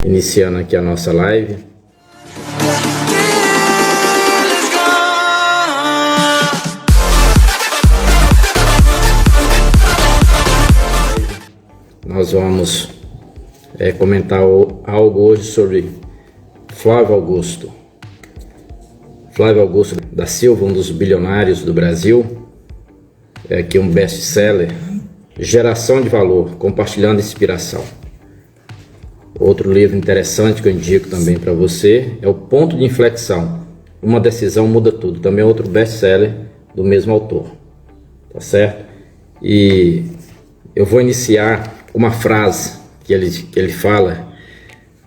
Iniciando aqui a nossa live. Nós vamos comentar algo hoje sobre Flávio Augusto. Flávio Augusto da Silva, um dos bilionários do Brasil, é aqui um best-seller, Geração de Valor, compartilhando inspiração. Outro livro interessante que eu indico também para você é O Ponto de Inflexão, Uma Decisão Muda Tudo, também outro best-seller do mesmo autor, tá certo? E eu vou iniciar uma frase que ele fala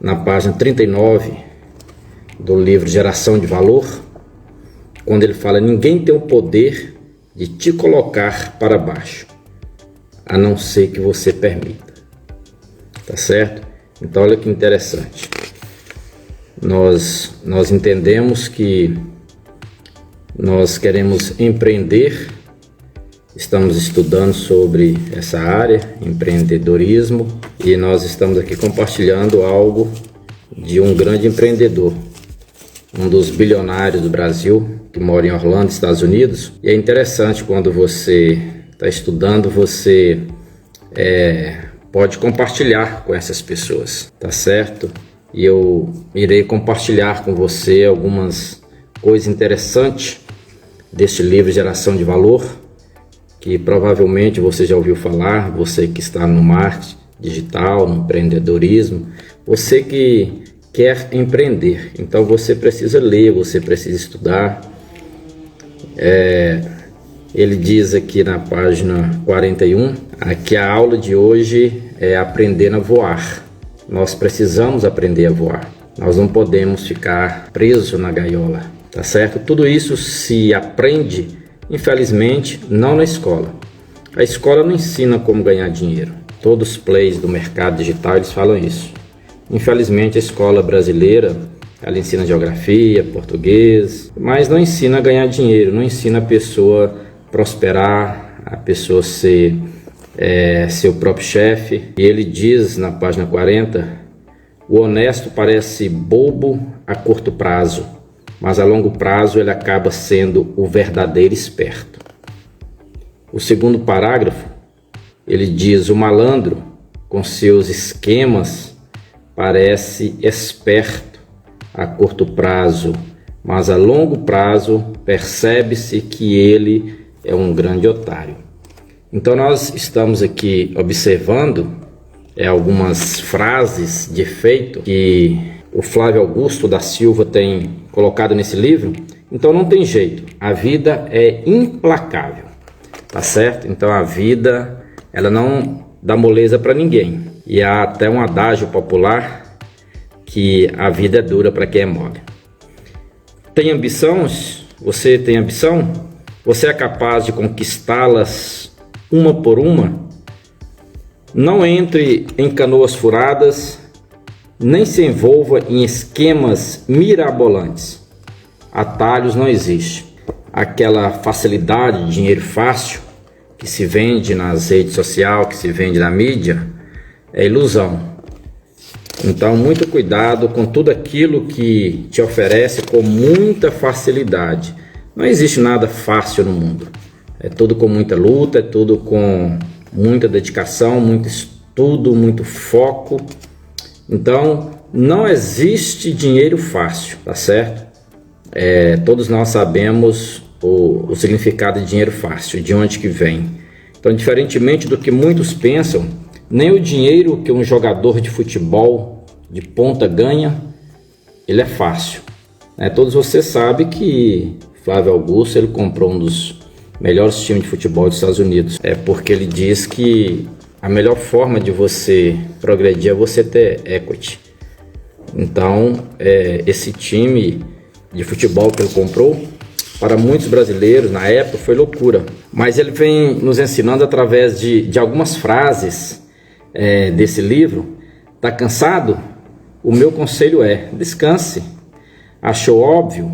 na página 39 do livro Geração de Valor, quando ele fala: ninguém tem o poder de te colocar para baixo, a não ser que você permita. Tá certo? Então olha que interessante. Nós entendemos que nós queremos empreender, estamos estudando sobre essa área, empreendedorismo, e nós estamos aqui compartilhando algo de um grande empreendedor, um dos bilionários do Brasil, que mora em Orlando, Estados Unidos. E é interessante, quando você está estudando, você pode compartilhar com essas pessoas, tá certo? E eu irei compartilhar com você algumas coisas interessantes deste livro Geração de Valor, que provavelmente você já ouviu falar, você que está no marketing digital, no empreendedorismo, você que quer empreender. Então você precisa ler, você precisa estudar. Ele diz aqui na página 41 que a aula de hoje é aprender a voar. Nós precisamos aprender a voar. Nós não podemos ficar presos na gaiola, tá certo? Tudo isso se aprende, infelizmente, não na escola. A escola não ensina como ganhar dinheiro. Todos os players do mercado digital, eles falam isso. Infelizmente, a escola brasileira, ela ensina geografia, português, mas não ensina a ganhar dinheiro, não ensina a pessoa prosperar, a pessoa ser seu próprio chefe. E ele diz na página 40: o honesto parece bobo a curto prazo, mas a longo prazo ele acaba sendo o verdadeiro esperto. O segundo parágrafo, ele diz: o malandro, com seus esquemas, parece esperto a curto prazo, mas a longo prazo percebe-se que ele é um grande otário. Então nós estamos aqui observando algumas frases de efeito que o Flávio Augusto da Silva tem colocado nesse livro. Então não tem jeito, a vida é implacável, tá certo? Então a vida, ela não dá moleza para ninguém. E há até um adágio popular que a vida é dura para quem é mole. Tem ambições? Você tem ambição? Você é capaz de conquistá-las uma por uma? Não entre em canoas furadas, nem se envolva em esquemas mirabolantes. Atalhos não existem. Aquela facilidade de dinheiro fácil que se vende nas redes sociais, que se vende na mídia, é ilusão. Então, muito cuidado com tudo aquilo que te oferece com muita facilidade. Não existe nada fácil no mundo. É tudo com muita luta, é tudo com muita dedicação, muito estudo, muito foco. Então, não existe dinheiro fácil, tá certo? Todos nós sabemos o significado de dinheiro fácil, de onde que vem. Então, diferentemente do que muitos pensam, nem o dinheiro que um jogador de futebol de ponta ganha, ele é fácil. Todos vocês sabem que Flávio Augusto, ele comprou um dos melhores times de futebol dos Estados Unidos. Porque ele diz que a melhor forma de você progredir é você ter equity. Então, esse time de futebol que ele comprou, para muitos brasileiros na época foi loucura. Mas ele vem nos ensinando através de algumas frases desse livro. Tá cansado? O meu conselho é: descanse. Achou óbvio?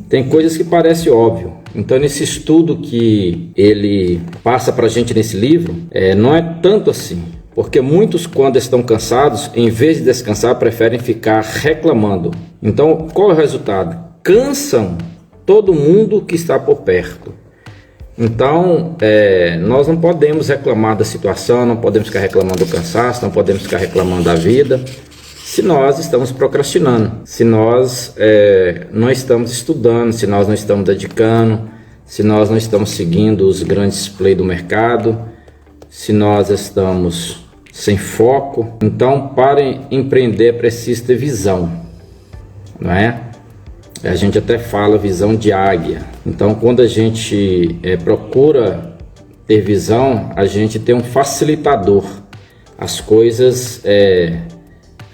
Tem coisas que parecem óbvio. Então, nesse estudo que ele passa para a gente nesse livro, não é tanto assim. Porque muitos, quando estão cansados, em vez de descansar, preferem ficar reclamando. Então, qual é o resultado? Cansam todo mundo que está por perto. Então, nós não podemos reclamar da situação, não podemos ficar reclamando do cansaço, não podemos ficar reclamando da vida, se nós estamos procrastinando, se nós não estamos estudando, se nós não estamos dedicando, se nós não estamos seguindo os grandes players do mercado, se nós estamos sem foco. Então, para empreender é preciso ter visão, não é? A gente até fala visão de águia. Então, quando a gente procura ter visão, a gente tem um facilitador. As coisas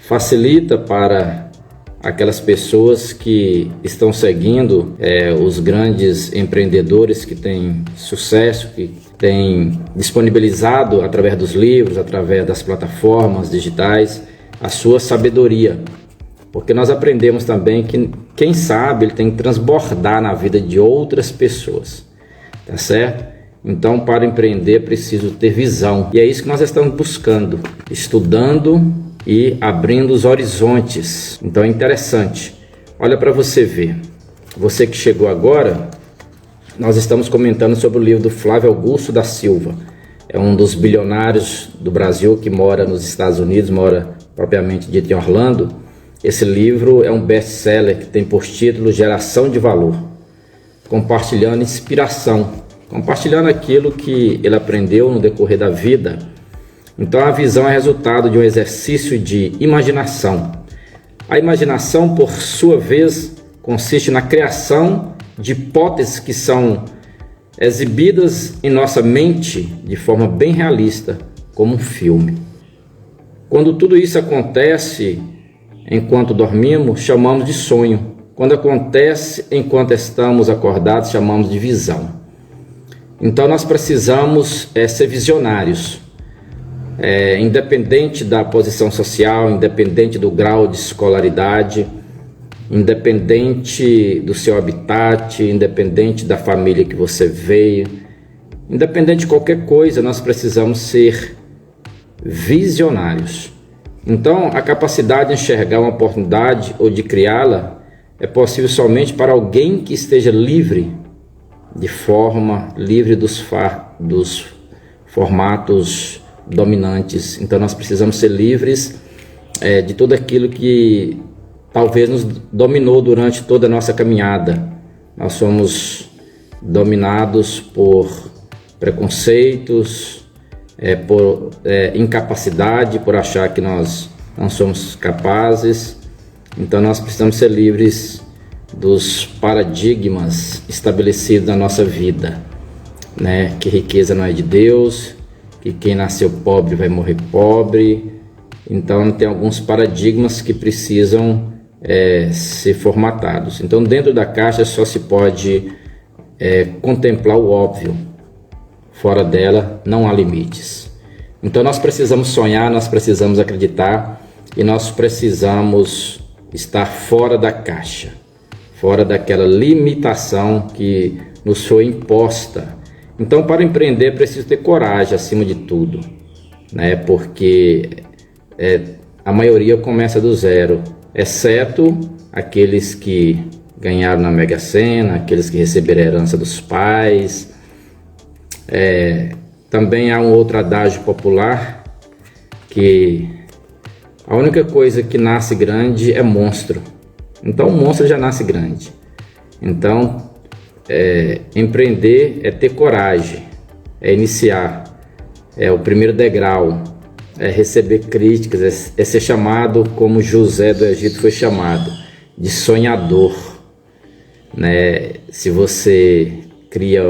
facilita para aquelas pessoas que estão seguindo os grandes empreendedores que têm sucesso, que têm disponibilizado através dos livros, através das plataformas digitais, a sua sabedoria. Porque nós aprendemos também que quem sabe ele tem que transbordar na vida de outras pessoas, tá certo? Então, para empreender é preciso ter visão, e é isso que nós estamos buscando, estudando e abrindo os horizontes. Então é interessante, olha para você ver, você que chegou agora, nós estamos comentando sobre o livro do Flávio Augusto da Silva, é um dos bilionários do Brasil que mora nos Estados Unidos, mora propriamente dito em Orlando. Esse livro é um best-seller que tem por título Geração de Valor, compartilhando inspiração, compartilhando aquilo que ele aprendeu no decorrer da vida. Então a visão é resultado de um exercício de imaginação. A imaginação, por sua vez, consiste na criação de hipóteses que são exibidas em nossa mente de forma bem realista, como um filme. Quando tudo isso acontece enquanto dormimos, chamamos de sonho. Quando acontece enquanto estamos acordados, chamamos de visão. Então nós precisamos ser visionários. Independente da posição social, independente do grau de escolaridade, independente do seu habitat, independente da família que você veio, independente de qualquer coisa, nós precisamos ser visionários. Então, a capacidade de enxergar uma oportunidade ou de criá-la é possível somente para alguém que esteja livre dos formatos dominantes. Então, nós precisamos ser livres de tudo aquilo que talvez nos dominou durante toda a nossa caminhada. Nós somos dominados por preconceitos, por incapacidade, por achar que nós não somos capazes. Então nós precisamos ser livres dos paradigmas estabelecidos na nossa vida, né? Que riqueza não é de Deus, que quem nasceu pobre vai morrer pobre. Então tem alguns paradigmas que precisam ser formatados. Então dentro da caixa só se pode contemplar o óbvio. Fora dela não há limites. Então nós precisamos sonhar, nós precisamos acreditar e nós precisamos estar fora da caixa, fora daquela limitação que nos foi imposta. Então, para empreender é preciso ter coragem acima de tudo, né? Porque a maioria começa do zero, exceto aqueles que ganharam na Mega Sena, aqueles que receberam a herança dos pais. Também há um outro adágio popular que a única coisa que nasce grande é monstro. Então o monstro já nasce grande. Então empreender é ter coragem, é iniciar, é o primeiro degrau, é receber críticas, é ser chamado como José do Egito foi chamado, de sonhador, né? Se você cria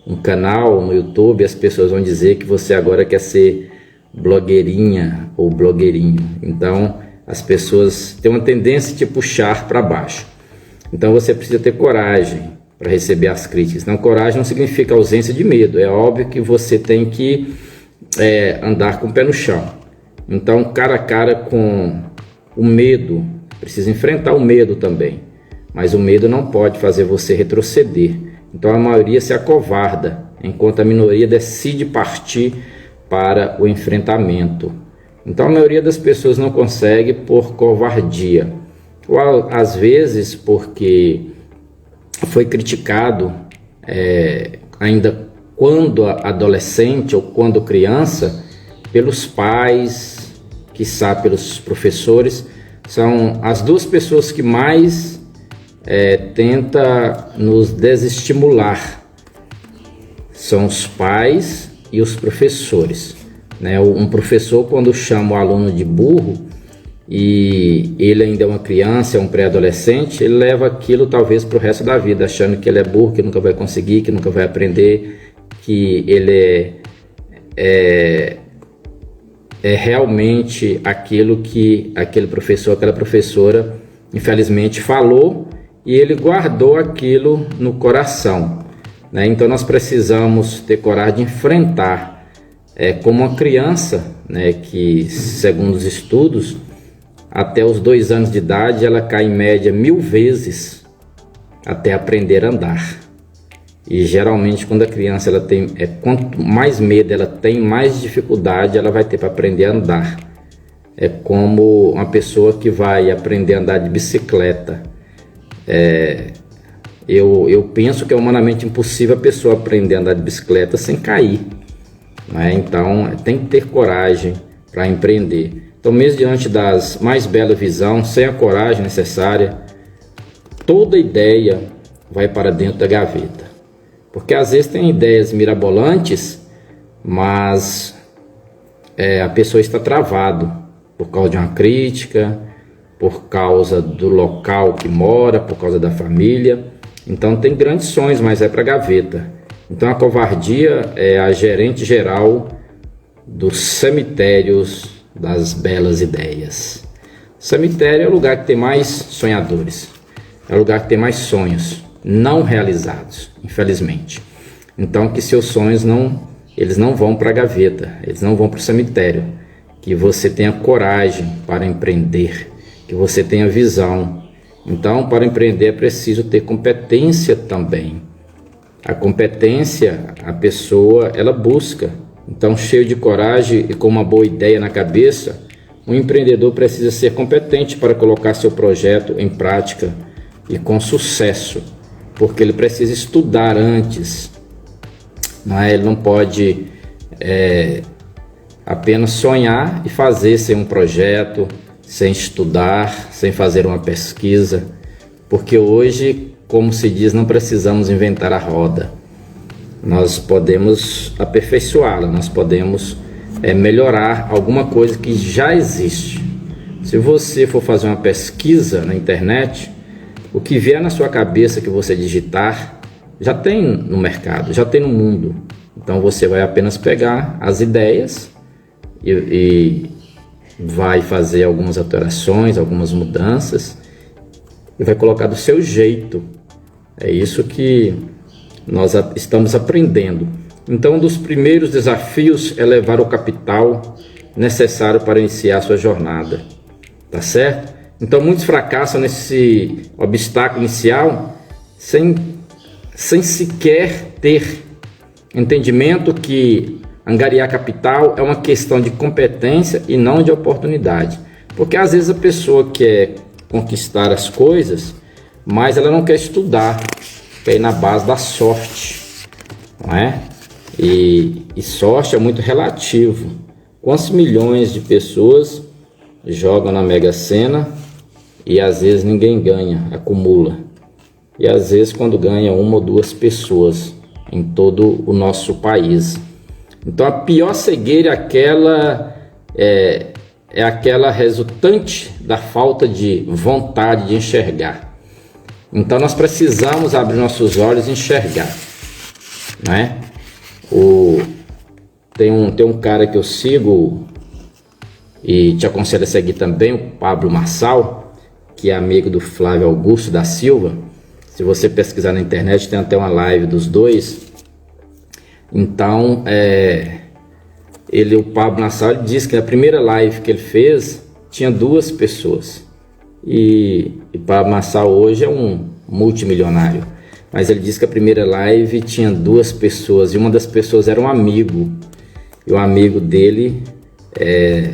um canal no YouTube, as pessoas vão dizer que você agora quer ser blogueirinha ou blogueirinho. Então as pessoas têm uma tendência de te puxar para baixo. Então você precisa ter coragem para receber as críticas. Não, coragem não significa ausência de medo. É óbvio que você tem que andar com o pé no chão. Então, cara a cara com o medo, precisa enfrentar o medo também. Mas o medo não pode fazer você retroceder. Então a maioria se acovarda, enquanto a minoria decide partir para o enfrentamento. Então a maioria das pessoas não consegue por covardia, ou às vezes porque foi criticado ainda quando adolescente ou quando criança pelos pais, quiçá pelos professores. São as duas pessoas que mais tenta nos desestimular, são os pais e os professores, né? Um professor, quando chama o aluno de burro e ele ainda é uma criança, é um pré-adolescente, ele leva aquilo talvez para o resto da vida, achando que ele é burro, que nunca vai conseguir, que nunca vai aprender, que ele é realmente aquilo que aquele professor, aquela professora infelizmente falou, e ele guardou aquilo no coração, né? Então nós precisamos ter coragem de enfrentar, como uma criança, né, que segundo os estudos, até os 2 anos de idade ela cai em média 1000 vezes até aprender a andar. E geralmente quando a criança ela tem, quanto mais medo ela tem, mais dificuldade ela vai ter para aprender a andar. É como uma pessoa que vai aprender a andar de bicicleta. Eu penso que é humanamente impossível a pessoa aprender a andar de bicicleta sem cair, né? Então tem que ter coragem para empreender. Então, mesmo diante das mais belas visões, sem a coragem necessária, toda ideia vai para dentro da gaveta. Porque às vezes tem ideias mirabolantes, mas a pessoa está travado por causa de uma crítica, por causa do local que mora, por causa da família. Então tem grandes sonhos, mas é para a gaveta. Então a covardia é a gerente geral dos cemitérios das belas ideias. Cemitério é o lugar que tem mais sonhadores, é o lugar que tem mais sonhos não realizados, infelizmente. Então que seus sonhos eles não vão para a gaveta, eles não vão para o cemitério. Que você tenha coragem para empreender, que você tenha visão. Então, para empreender é preciso ter competência também. A competência, a pessoa, ela busca. Então, cheio de coragem e com uma boa ideia na cabeça, um empreendedor precisa ser competente para colocar seu projeto em prática e com sucesso, porque ele precisa estudar antes. Ele não pode apenas sonhar e fazer sem um projeto, sem estudar, sem fazer uma pesquisa, porque hoje, como se diz, não precisamos inventar a roda. Nós podemos aperfeiçoá-la, nós podemos melhorar alguma coisa que já existe. Se você for fazer uma pesquisa na internet, o que vier na sua cabeça que você digitar, já tem no mercado, já tem no mundo. Então você vai apenas pegar as ideias e vai fazer algumas alterações, algumas mudanças e vai colocar do seu jeito. É isso que nós estamos aprendendo. Então, um dos primeiros desafios é levar o capital necessário para iniciar a sua jornada, tá certo? Então, muitos fracassam nesse obstáculo inicial sem sequer ter entendimento que angariar capital é uma questão de competência e não de oportunidade. Porque às vezes a pessoa quer conquistar as coisas, mas ela não quer estudar, quer ir na base da sorte, não é? E sorte é muito relativo. Quantos milhões de pessoas jogam na Mega Sena e às vezes ninguém ganha, acumula. E às vezes quando ganha 1 ou 2 pessoas em todo o nosso país. Então a pior cegueira é aquela resultante da falta de vontade de enxergar. Então nós precisamos abrir nossos olhos e enxergar, né? Tem um cara que eu sigo e te aconselho a seguir também, o Pablo Marçal, que é amigo do Flávio Augusto da Silva. Se você pesquisar na internet, tem até uma live dos dois. Então, o Pablo Marçal disse que na primeira live que ele fez, tinha 2 pessoas. E Pablo Marçal hoje é um multimilionário. Mas ele disse que a primeira live tinha 2 pessoas, e uma das pessoas era um amigo. E o amigo dele,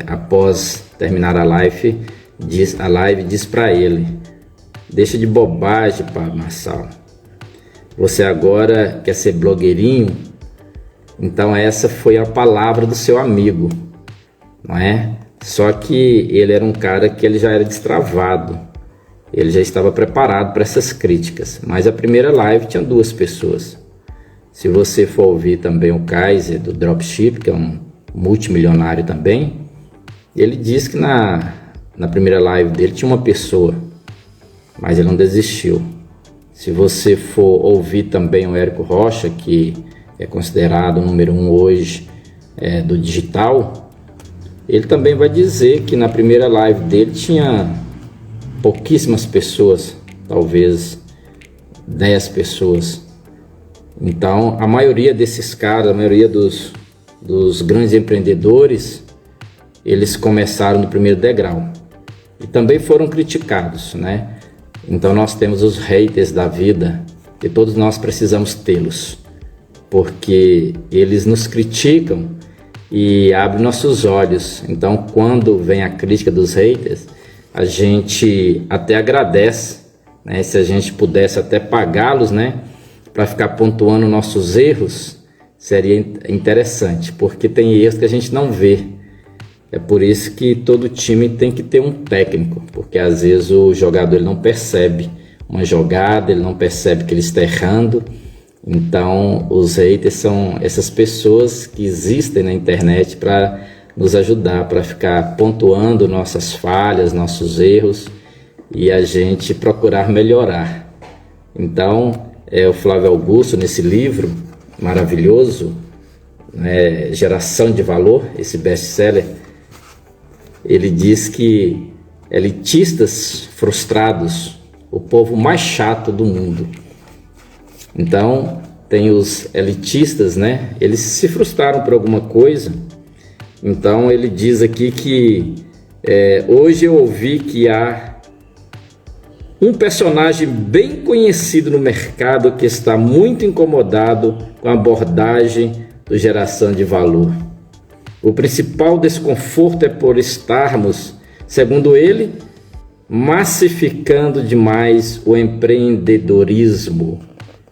após terminar a live, diz para ele: deixa de bobagem, Pablo Marçal. Você agora quer ser blogueirinho? Então essa foi a palavra do seu amigo, não é? Só que ele era um cara que ele já era destravado. Ele já estava preparado para essas críticas. Mas a primeira live tinha 2 pessoas. Se você for ouvir também o Kaiser do Dropship, que é um multimilionário também, ele diz que na primeira live dele tinha uma pessoa, mas ele não desistiu. Se você for ouvir também o Érico Rocha, que é considerado o número 1 hoje do digital, ele também vai dizer que na primeira live dele tinha pouquíssimas pessoas, talvez 10 pessoas. Então a maioria desses caras, a maioria dos grandes empreendedores, eles começaram no primeiro degrau e também foram criticados, né? Então nós temos os haters da vida, e todos nós precisamos tê-los, porque eles nos criticam e abrem nossos olhos. Então quando vem a crítica dos haters, a gente até agradece, né? Se a gente pudesse até pagá-los, né, para ficar pontuando nossos erros, seria interessante, porque tem erros que a gente não vê. É por isso que todo time tem que ter um técnico, porque às vezes o jogador ele não percebe uma jogada, ele não percebe que ele está errando. Então os haters são essas pessoas que existem na internet para nos ajudar, para ficar pontuando nossas falhas, nossos erros, e a gente procurar melhorar. Então o Flávio Augusto, nesse livro maravilhoso, Geração de Valor, esse best-seller, ele diz que elitistas frustrados, o povo mais chato do mundo. Então tem os elitistas, né? Eles se frustraram por alguma coisa. Então ele diz aqui que hoje eu ouvi que há um personagem bem conhecido no mercado que está muito incomodado com a abordagem do Geração de Valor. O principal desconforto é por estarmos, segundo ele, massificando demais o empreendedorismo.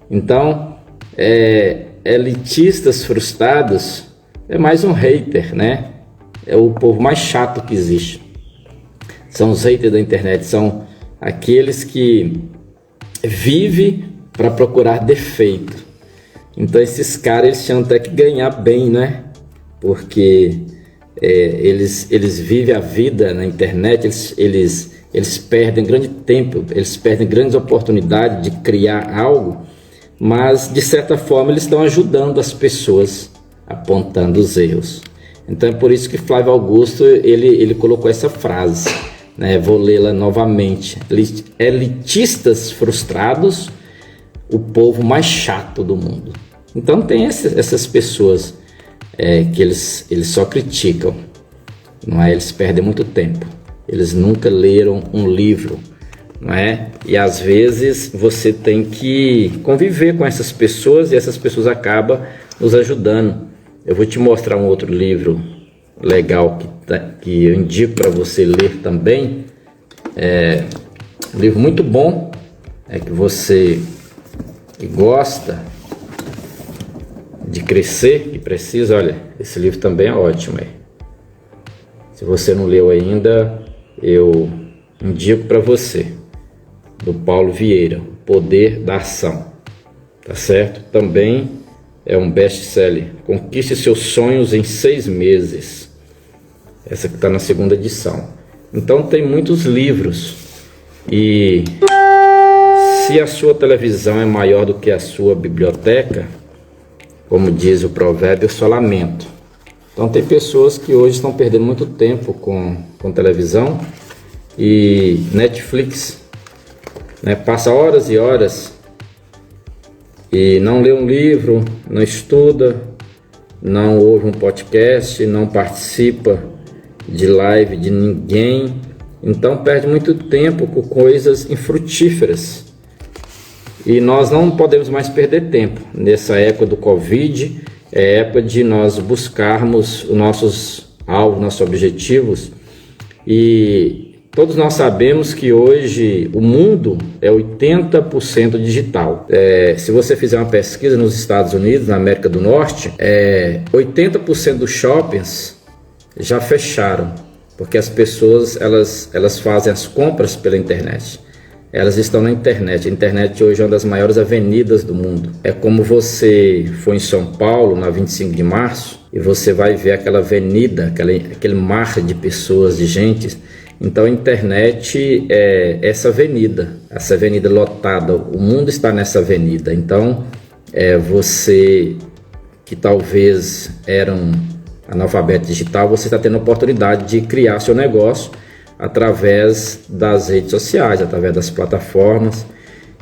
Então, elitistas frustrados é mais um hater, né? É o povo mais chato que existe. São os haters da internet, são aqueles que vivem para procurar defeito. Então esses caras eles tinham até que ganhar bem, né? Porque eles vivem a vida na internet, eles perdem grande tempo, eles perdem grandes oportunidades de criar algo, mas de certa forma eles estão ajudando as pessoas, apontando os erros. Então é por isso que Flávio Augusto ele colocou essa frase, né? Vou lê-la novamente: elitistas frustrados, o povo mais chato do mundo. Então tem essas pessoas que eles só criticam, não é? Eles perdem muito tempo, eles nunca leram um livro, não é? E às vezes você tem que conviver com essas pessoas e essas pessoas acabam nos ajudando. Eu vou te mostrar um outro livro legal que eu indico para você ler também. Um livro muito bom, que você que gosta de crescer e precisa, olha, esse livro também é ótimo. Se você não leu ainda, eu indico para você, do Paulo Vieira, O Poder da Ação, tá certo? Também é um best-seller, Conquiste Seus Sonhos em 6 meses, essa que está na 2ª edição. Então tem muitos livros, e se a sua televisão é maior do que a sua biblioteca, como diz o provérbio, eu só lamento. Então tem pessoas que hoje estão perdendo muito tempo com televisão e Netflix, né? Passa horas e horas e não lê um livro, não estuda, não ouve um podcast, não participa de live de ninguém. Então perde muito tempo com coisas infrutíferas. E nós não podemos mais perder tempo nessa época do Covid é época de nós buscarmos os nossos alvos, nossos objetivos, e todos nós sabemos que hoje o mundo é 80% digital. Se você fizer uma pesquisa nos Estados Unidos, na América do Norte, 80% dos shoppings já fecharam, porque as pessoas elas fazem as compras pela internet. Elas estão na internet. A internet hoje é uma das maiores avenidas do mundo. É como você for em São Paulo, na 25 de março, e você vai ver aquela avenida, aquele mar de pessoas, de gente. Então a internet é essa avenida lotada. O mundo está nessa avenida. Então você que talvez era um analfabeto digital, você está tendo a oportunidade de criar seu negócio através das redes sociais, através das plataformas,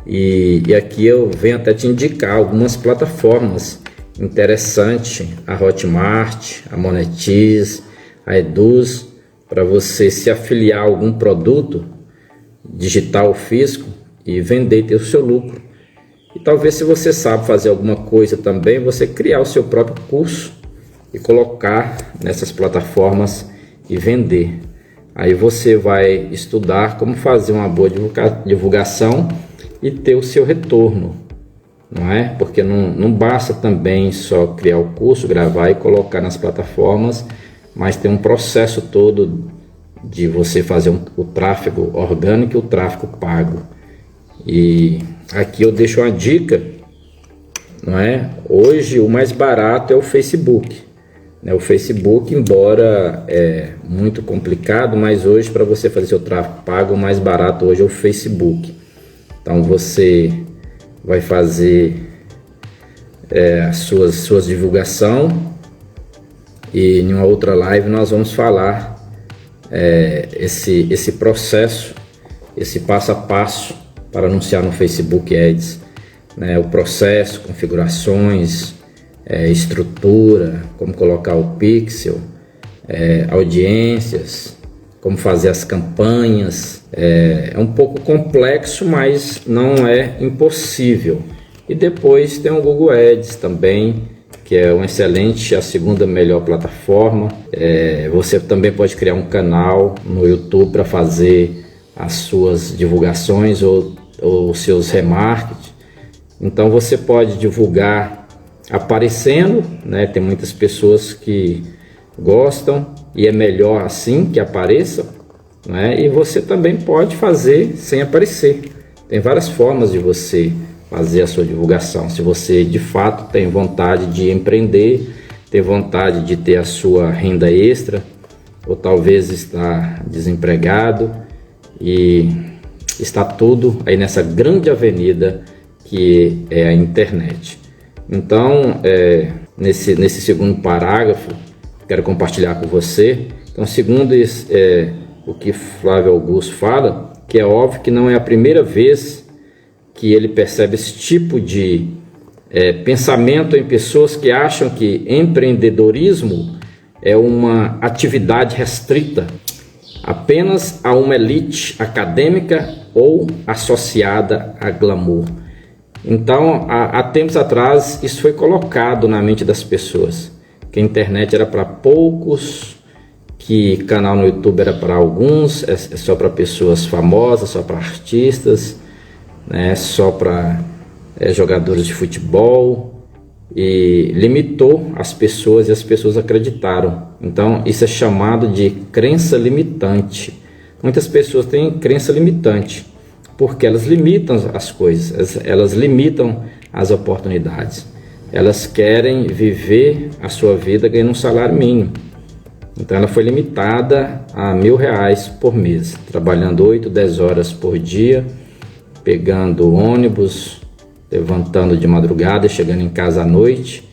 e aqui eu venho até te indicar algumas plataformas interessantes, a Hotmart, a Monetize, a Eduz, para você se afiliar a algum produto digital ou físico e vender e ter o seu lucro. E talvez, se você sabe fazer alguma coisa também, você criar o seu próprio curso e colocar nessas plataformas e vender. Aí você vai estudar como fazer uma boa divulgação e ter o seu retorno, não é? Porque não basta também só criar o curso, gravar e colocar nas plataformas, mas tem um processo todo de você fazer o tráfego orgânico e o tráfego pago. E aqui eu deixo uma dica, não é? Hoje o mais barato é o Facebook. O Facebook, embora é muito complicado, mas hoje, para você fazer seu tráfego pago, o mais barato hoje é o Facebook. Então você vai fazer a suas divulgação, e em uma outra live nós vamos falar esse processo, esse passo a passo para anunciar no Facebook Ads, o processo, configurações, estrutura, como colocar o pixel, audiências, como fazer as campanhas. É um pouco complexo, mas não é impossível. E depois tem o Google Ads também, que é a segunda melhor plataforma. Você também pode criar um canal no YouTube para fazer as suas divulgações ou seus remarketing. Então você pode divulgar aparecendo, tem muitas pessoas que gostam e é melhor assim que apareça, e você também pode fazer sem aparecer. Tem várias formas de você fazer a sua divulgação. Se você de fato tem vontade de empreender, tem vontade de ter a sua renda extra, ou talvez está desempregado e está tudo aí nessa grande avenida que é a internet. Então, nesse segundo parágrafo, quero compartilhar com você. Então, segundo o que Flávio Augusto fala, que é óbvio que não é a primeira vez que ele percebe esse tipo de pensamento em pessoas que acham que empreendedorismo é uma atividade restrita apenas a uma elite acadêmica ou associada a glamour. Então, há tempos atrás, isso foi colocado na mente das pessoas, que a internet era para poucos, que canal no YouTube era para alguns, é só para pessoas famosas, só para artistas, só para jogadores de futebol, e limitou as pessoas, e as pessoas acreditaram. Então, isso é chamado de crença limitante. Muitas pessoas têm crença limitante, porque elas limitam as coisas, elas limitam as oportunidades. Elas querem viver a sua vida ganhando um salário mínimo. Então ela foi limitada a R$1.000 por mês, trabalhando 8, 10 horas por dia, pegando ônibus, levantando de madrugada e chegando em casa à noite.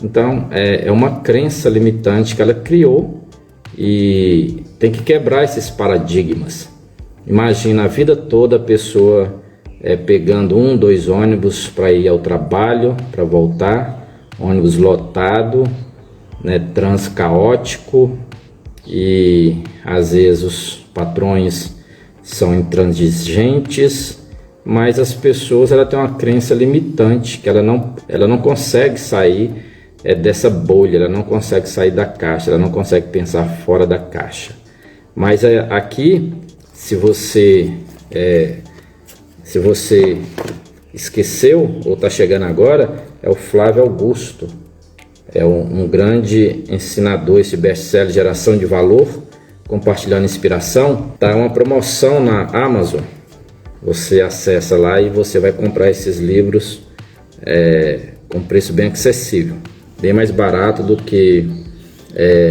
Então é uma crença limitante que ela criou, e tem que quebrar esses paradigmas. Imagina a vida toda a pessoa pegando 1, 2 ônibus para ir ao trabalho, para voltar, ônibus lotado, trânsito caótico, e às vezes os patrões são intransigentes, mas as pessoas têm uma crença limitante, que ela não consegue sair dessa bolha, ela não consegue sair da caixa, ela não consegue pensar fora da caixa. Mas aqui, se você esqueceu ou está chegando agora, é o Flávio Augusto. É um grande ensinador, esse best-seller Geração de Valor, compartilhando inspiração. Tá uma promoção na Amazon. Você acessa lá e você vai comprar esses livros com preço bem acessível, bem mais barato do que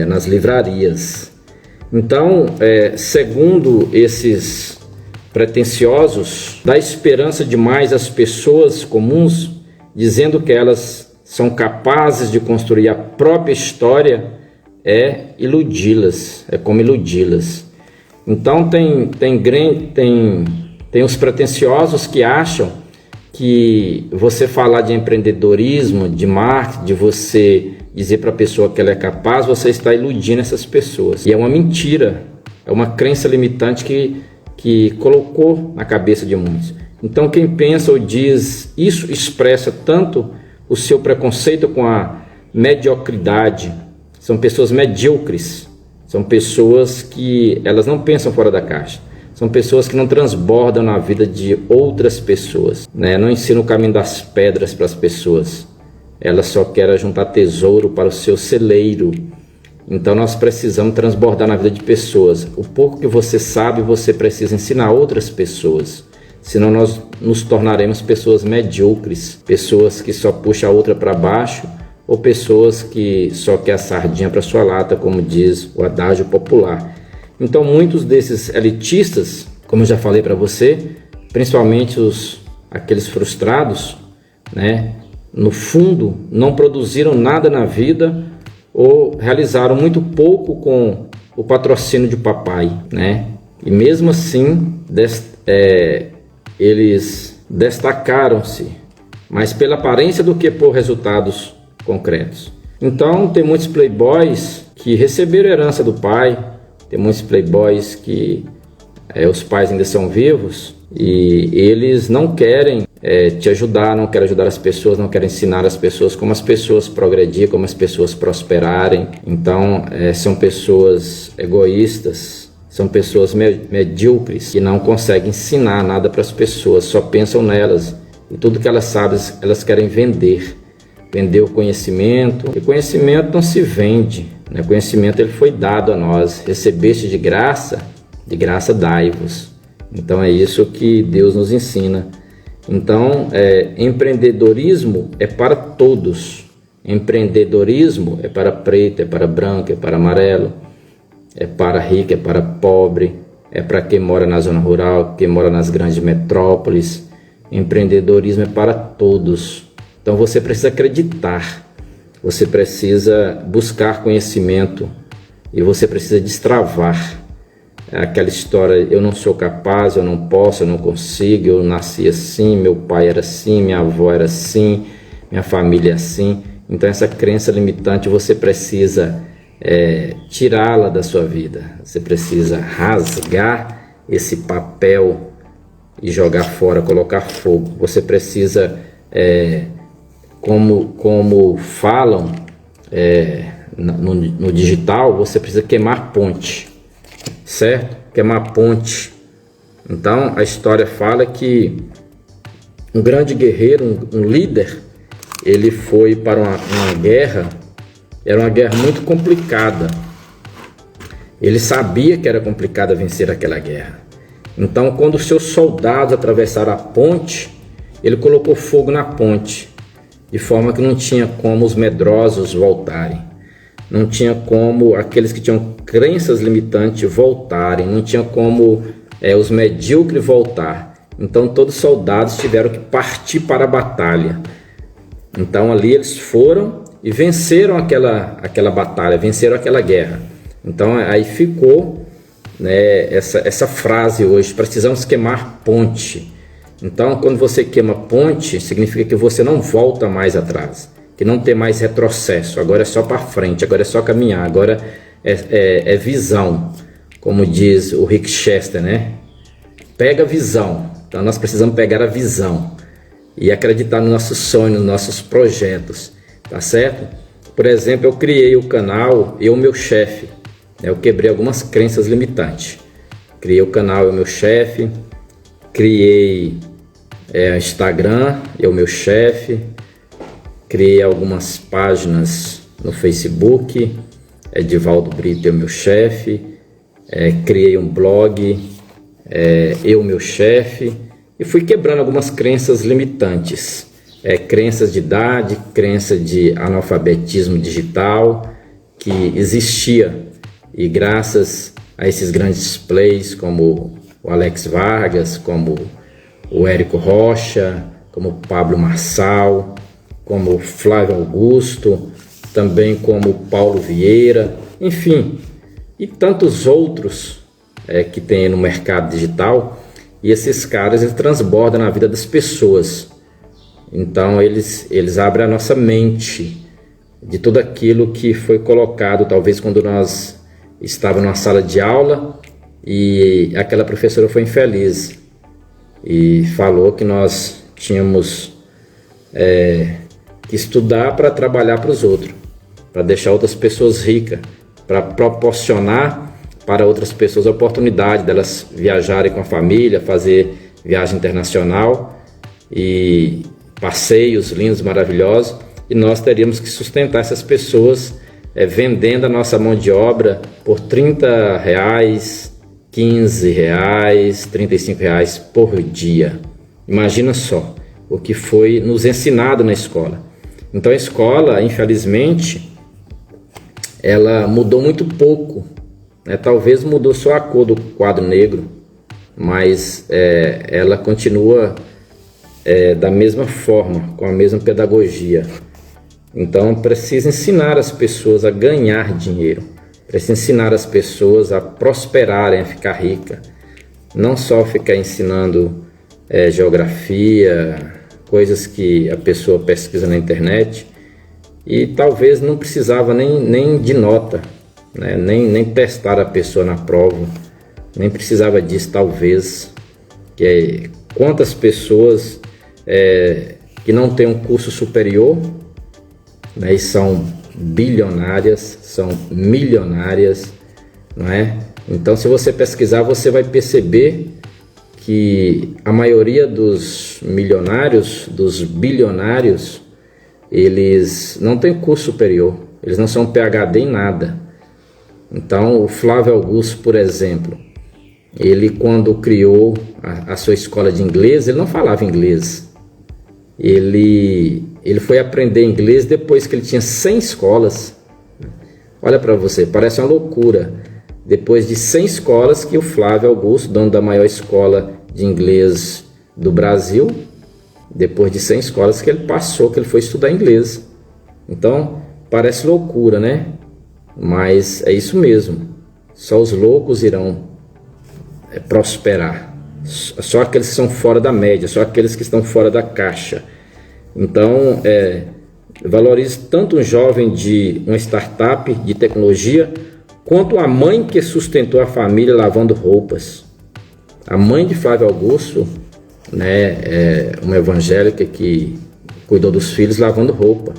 nas livrarias. Então, segundo esses pretensiosos, dá esperança demais às pessoas comuns, dizendo que elas são capazes de construir a própria história, iludi-las, como iludi-las. Então tem os pretensiosos que acham que você falar de empreendedorismo, de marketing, de você dizer para a pessoa que ela é capaz, você está iludindo essas pessoas. E é uma mentira, é uma crença limitante que colocou na cabeça de muitos. Então quem pensa ou diz isso expressa tanto o seu preconceito com a mediocridade. São pessoas medíocres, são pessoas que elas não pensam fora da caixa, são pessoas que não transbordam na vida de outras pessoas, né? Não ensinam o caminho das pedras para as pessoas, elas só querem juntar tesouro para o seu celeiro. Então nós precisamos transbordar na vida de pessoas. O pouco que você sabe, você precisa ensinar outras pessoas. Senão nós nos tornaremos pessoas medíocres, pessoas que só puxam a outra para baixo, ou pessoas que só querem a sardinha para sua lata, como diz o adágio popular. Então muitos desses elitistas, como eu já falei para você, principalmente aqueles frustrados, né, no fundo não produziram nada na vida ou realizaram muito pouco com o patrocínio de papai, né? E mesmo assim eles destacaram-se mais pela aparência do que por resultados concretos. Então tem muitos playboys que receberam herança do pai, tem muitos playboys que os pais ainda são vivos e eles não querem te ajudar, não querem ajudar as pessoas, não querem ensinar as pessoas como as pessoas progredirem, como as pessoas prosperarem. Então são pessoas egoístas, são pessoas medíocres que não conseguem ensinar nada para as pessoas, só pensam nelas e tudo que elas sabem elas querem vender o conhecimento, e conhecimento não se vende, né? O conhecimento ele foi dado a nós, recebeste de graça dai-vos. Então é isso que Deus nos ensina. Então empreendedorismo é para todos, empreendedorismo é para preto, é para branco, é para amarelo, é para rico, é para pobre, é para quem mora na zona rural, quem mora nas grandes metrópoles. Empreendedorismo é para todos. Então você precisa acreditar, você precisa buscar conhecimento e você precisa destravar aquela história: eu não sou capaz, eu não posso, eu não consigo, eu nasci assim, meu pai era assim, minha avó era assim, minha família é assim. Então essa crença limitante você precisa tirá-la da sua vida, você precisa rasgar esse papel e jogar fora, colocar fogo. Você precisa como falam no digital, você precisa queimar ponte, certo? Queimar ponte. Então a história fala que um grande guerreiro, um líder, ele foi para uma guerra. Era uma guerra muito complicada. Ele sabia que era complicado vencer aquela guerra. Então quando os seus soldados atravessaram a ponte, ele colocou fogo na ponte, de forma que não tinha como os medrosos voltarem, não tinha como aqueles que tinham crenças limitantes voltarem, não tinha como os medíocres voltar. Então todos os soldados tiveram que partir para a batalha. Então ali eles foram e venceram aquela batalha, venceram aquela guerra. Então aí ficou, né, essa frase hoje: precisamos queimar ponte. Então quando você queima ponte, significa que você não volta mais atrás, que não tem mais retrocesso, agora é só para frente, agora é só caminhar, agora é visão, como diz o Rick Chester, né? Pega a visão. Então nós precisamos pegar a visão e acreditar nos nossos sonhos, nos nossos projetos, tá certo? Por exemplo, eu criei o canal Eu Meu Chefe. Eu quebrei algumas crenças limitantes. Criei o canal Eu Meu Chefe, criei Instagram Eu Meu Chefe, criei algumas páginas no Facebook, Edivaldo Brito Eu Meu Chefe, criei um blog, Eu Meu Chefe, e fui quebrando algumas crenças limitantes, crenças de idade, crença de analfabetismo digital que existia, e graças a esses grandes players como o Alex Vargas, como o Érico Rocha, como o Pablo Marçal, como o Flávio Augusto, também como o Paulo Vieira, enfim, e tantos outros que tem no mercado digital. E esses caras, eles transbordam na vida das pessoas. Então eles abrem a nossa mente de tudo aquilo que foi colocado, talvez quando nós estávamos numa sala de aula e aquela professora foi infeliz e falou que nós tínhamos que estudar para trabalhar para os outros, para deixar outras pessoas ricas, para proporcionar para outras pessoas a oportunidade delas viajarem com a família, fazer viagem internacional e passeios lindos, maravilhosos, e nós teríamos que sustentar essas pessoas vendendo a nossa mão de obra por R$30, R$15, R$35 por dia. Imagina só o que foi nos ensinado na escola. Então a escola, infelizmente, ela mudou muito pouco, talvez mudou só a cor do quadro negro, mas ela continua da mesma forma, com a mesma pedagogia. Então precisa ensinar as pessoas a ganhar dinheiro, precisa ensinar as pessoas a prosperarem, a ficar rica, não só ficar ensinando geografia, coisas que a pessoa pesquisa na internet e talvez não precisava nem de nota, nem testar a pessoa na prova, nem precisava disso, talvez. Quantas pessoas que não têm um curso superior, e são bilionárias, são milionárias, não é? Então, se você pesquisar, você vai perceber que a maioria dos milionários, dos bilionários, eles não têm curso superior, eles não são PhD em nada. Então, o Flávio Augusto, por exemplo, ele quando criou a sua escola de inglês, ele não falava inglês. Ele foi aprender inglês depois que ele tinha 100 escolas. Olha para você, parece uma loucura. Depois de 100 escolas que o Flávio Augusto, dono da maior escola de inglês do Brasil, depois de 100 escolas que ele passou, que ele foi estudar inglês. Então, parece loucura, né? Mas é isso mesmo. Só os loucos irão prosperar. Só aqueles que são fora da média, só aqueles que estão fora da caixa. Então, valorize tanto um jovem de uma startup de tecnologia, quanto a mãe que sustentou a família lavando roupas. A mãe de Flávio Augusto, uma evangélica que cuidou dos filhos lavando roupa.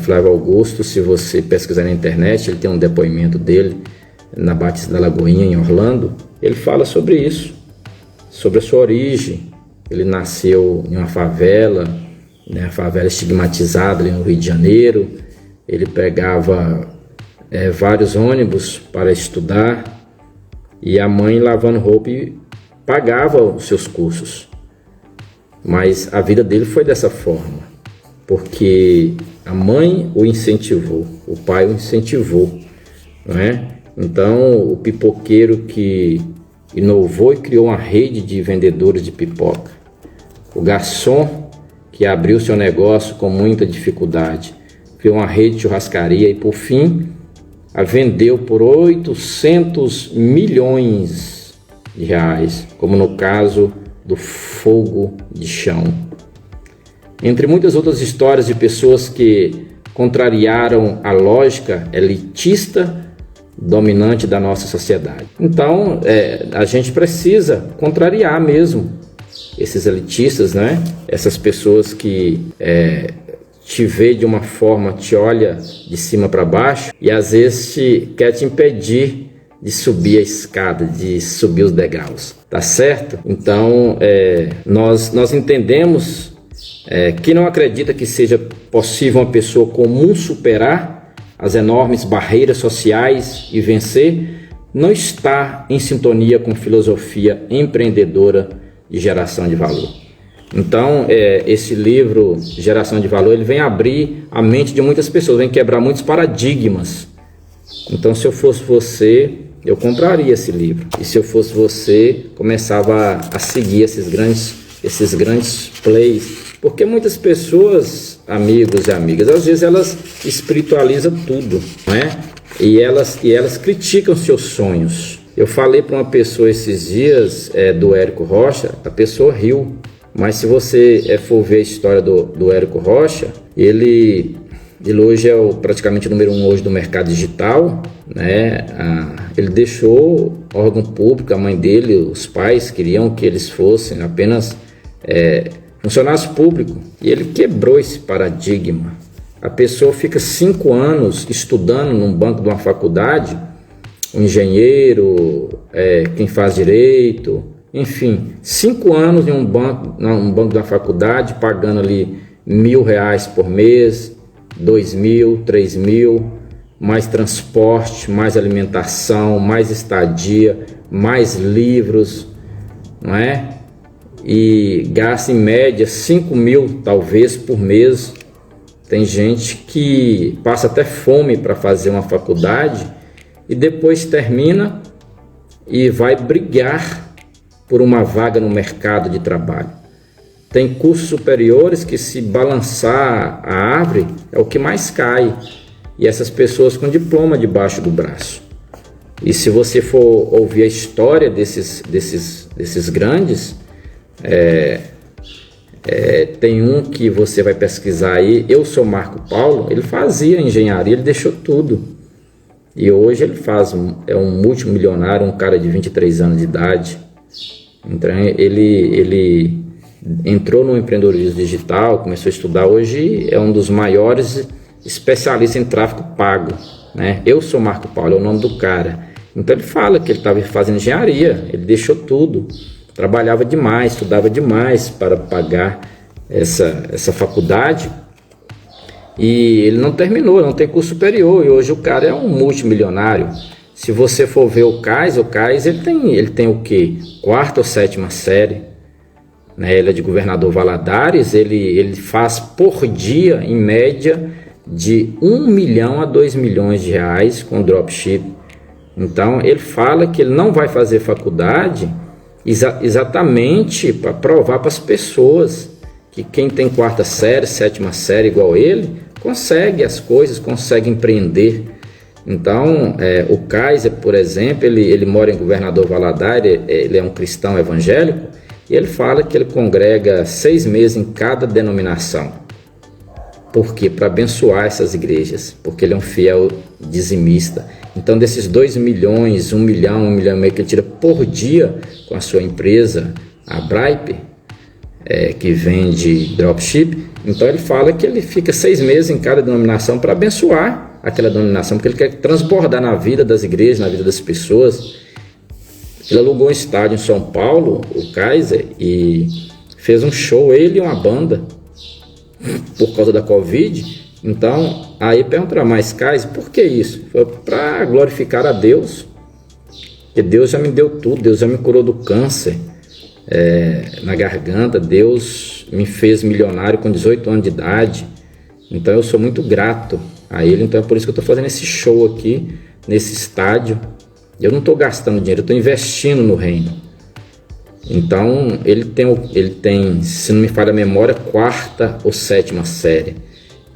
Flávio Augusto, se você pesquisar na internet, ele tem um depoimento dele na Batista da Lagoinha, em Orlando. Ele fala sobre isso, sobre a sua origem. Ele nasceu em uma favela, a favela estigmatizada ali no Rio de Janeiro. Ele pegava vários ônibus para estudar e a mãe lavando roupa e pagava os seus cursos. Mas a vida dele foi dessa forma, porque a mãe o incentivou, o pai o incentivou, não é? Então, o pipoqueiro que inovou e criou uma rede de vendedores de pipoca, o garçom que abriu seu negócio com muita dificuldade, criou uma rede de churrascaria e, por fim, a vendeu por 800 milhões de reais, como no caso do fogo de chão. Entre muitas outras histórias de pessoas que contrariaram a lógica elitista dominante da nossa sociedade. Então, a gente precisa contrariar mesmo esses elitistas, né? Essas pessoas que te vê de uma forma, te olha de cima para baixo e às vezes quer te impedir de subir a escada, de subir os degraus, tá certo? Então, nós entendemos que não acredita que seja possível uma pessoa comum superar as enormes barreiras sociais e vencer, não está em sintonia com filosofia empreendedora de geração de valor. Então, esse livro, Geração de Valor, ele vem abrir a mente de muitas pessoas, vem quebrar muitos paradigmas. Então, se eu fosse você, eu compraria esse livro. E se eu fosse você, começava a seguir esses grandes plays. Porque muitas pessoas, amigos e amigas, às vezes elas espiritualizam tudo, não é? E elas criticam seus sonhos. Eu falei para uma pessoa esses dias do Érico Rocha, a pessoa riu. Mas se você for ver a história do Érico Rocha, ele hoje é praticamente o número 1 hoje do mercado digital, né? Ele deixou órgão público, a mãe dele, os pais queriam que eles fossem apenas funcionários públicos, e ele quebrou esse paradigma. A pessoa fica 5 anos estudando num banco de uma faculdade, um engenheiro, quem faz direito, enfim, 5 anos em um banco da faculdade, pagando ali R$1.000 por mês, 2.000, 3.000, mais transporte, mais alimentação, mais estadia, mais livros, não é? E gasta em média 5.000 talvez por mês. Tem gente que passa até fome para fazer uma faculdade e depois termina e vai brigar por uma vaga no mercado de trabalho. Tem cursos superiores que, se balançar a árvore, é o que mais cai. E essas pessoas com diploma debaixo do braço. E se você for ouvir a história desses grandes, tem um que você vai pesquisar aí, Eu Sou Marco Paulo, ele fazia engenharia, ele deixou tudo. E hoje ele é um multimilionário, um cara de 23 anos de idade. Então ele entrou no empreendedorismo digital, começou a estudar, hoje é um dos maiores especialistas em tráfego pago, né? Eu Sou Marco Paulo, é o nome do cara. Então ele fala que ele estava fazendo engenharia, ele deixou tudo, trabalhava demais, estudava demais para pagar essa faculdade, e ele não terminou, não tem curso superior, e hoje o cara é um multimilionário. Se você for ver o Kais ele tem o quê? 4ª ou 7ª série, né? Ele é de Governador Valadares, ele faz por dia, em média, de 1 milhão a 2 milhões de reais com dropship. Então ele fala que ele não vai fazer faculdade exatamente para provar para as pessoas que quem tem 4ª série, 7ª série igual ele, consegue as coisas, consegue empreender. Então, o Kaiser, por exemplo, ele mora em Governador Valadares, ele é um cristão evangélico, e ele fala que ele congrega 6 meses em cada denominação. Por quê? Para abençoar essas igrejas, porque ele é um fiel dizimista. Então, desses 2 milhões, 1 milhão, 1 milhão e meio que ele tira por dia com a sua empresa, a Bripe, que vende dropship, então ele fala que ele fica 6 meses em cada denominação para abençoar aquela denominação, porque ele quer transbordar na vida das igrejas, na vida das pessoas. Ele alugou um estádio em São Paulo, o Kaiser, e fez um show, ele e uma banda, por causa da Covid. Então, aí perguntaram, mas Kaiser, por que isso? Foi para glorificar a Deus, porque Deus já me deu tudo, Deus já me curou do câncer na garganta, Deus me fez milionário com 18 anos de idade, então eu sou muito grato a ele. Então é por isso que eu estou fazendo esse show aqui, nesse estádio. Eu não estou gastando dinheiro, eu estou investindo no reino. Então ele tem, se não me falha a memória, 4ª ou 7ª série.